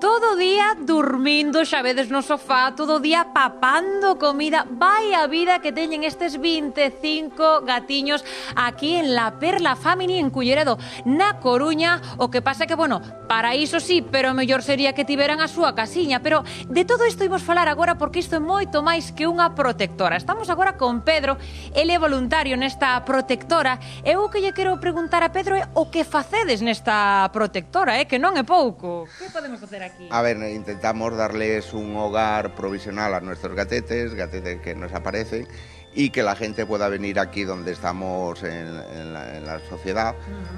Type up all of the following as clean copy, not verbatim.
todo o día dormindo, xa vedes no sofá, todo o día papando comida. Vai a vida que teñen estes 25 gatiños aquí en La Perla Family en Culleredo, na Coruña. O que pasa que, bueno, para iso sí, pero mellor sería que tiveran a súa casiña. Pero de todo isto imos falar agora porque isto é moito máis que unha protectora. Estamos agora con Pedro, ele é voluntario nesta protectora. Eu o que lle quero preguntar a Pedro é o que facedes nesta protectora, que non é pouco. Que podemos facer aquí? A ver, intentamos darles un hogar provisional a nuestros gatetes que nos aparecen, y que la gente pueda venir aquí donde estamos en la sociedad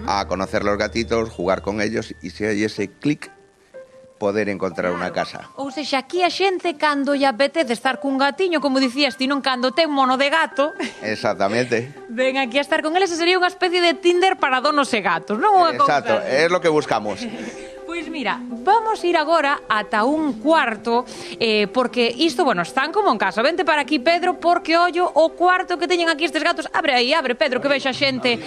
a conocer los gatitos, jugar con ellos, y si hay ese clic, poder encontrar una casa. Ou seja, aquí a xente cando lle apetece estar cun gatiño, como dicías ti, non cando ten mono de gato, Exactamente. ven aquí a estar con eles, e sería unha especie de Tinder para donos e gatos, non? Unha Exacto, cousa es lo que buscamos. Pois mira, vamos ir agora ata un cuarto, porque isto, bueno, están como en casa. Vente para aquí, Pedro, porque ollo o cuarto que teñen aquí estes gatos. Abre aí, abre, Pedro, que vexa xente.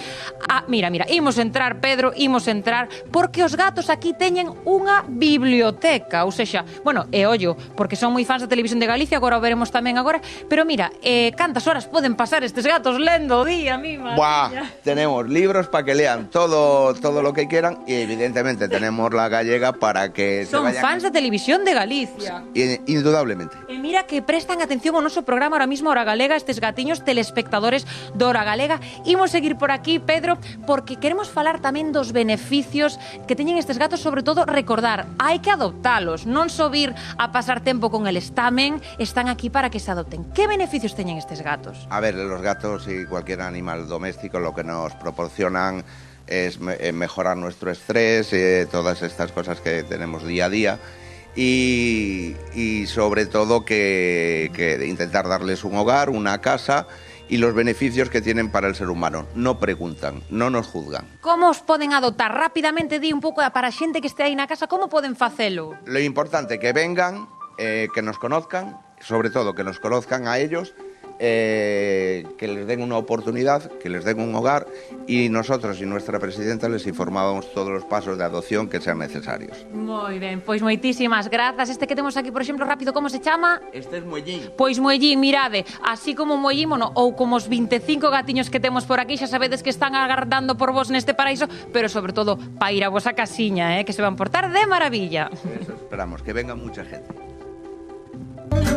Mira, imos entrar, Pedro, imos entrar, porque os gatos aquí teñen unha biblioteca, ou sexa, bueno, ollo, porque son moi fans da Televisión de Galicia, agora o veremos tamén agora, pero mira, cantas horas poden pasar estes gatos lendo o día, mi madre. Buah, tenemos libros para que lean todo lo que quieran, y evidentemente tenemos la gallega para que son fans da Televisión de Galicia. Indudablemente. E mira que prestan atención ao noso programa ahora mismo, Hora Galega, estes gatiños telespectadores do Hora Galega. Imos seguir por aquí, Pedro, porque queremos falar tamén dos beneficios que teñen estes gatos, sobre todo recordar, hai que adoptalos, non só vir a pasar tempo con eles, tamén están aquí para que se adopten. Que beneficios teñen estes gatos? A ver, los gatos y cualquier animal doméstico lo que nos proporcionan es mejorar nuestro estrés, todas estas cosas que tenemos día a día, y sobre todo que intentar darles un hogar, una casa, y los beneficios que tienen para el ser humano. No preguntan, no nos juzgan. Como os poden adoptar? Rápidamente di un pouco para a xente que este aí na casa, como poden facelo? Lo importante que vengan, que nos conozcan, sobre todo que nos conozcan a ellos, que les den una oportunidad, que les den un hogar, y nosotros y nuestra presidenta les informamos todos los pasos de adopción que sean necesarios. Moi ben, pois moitísimas grazas. Este que temos aquí, por exemplo, rápido, como se chama? Este es Muellín. Pois Muellín, mirade, así como Muellín, bueno, ou como os 25 gatiños que temos por aquí, xa sabedes que están agardando por vos neste paraíso, pero sobre todo para ir a vosa casiña, que se van portar de maravilla. Eso esperamos, que venga mucha gente.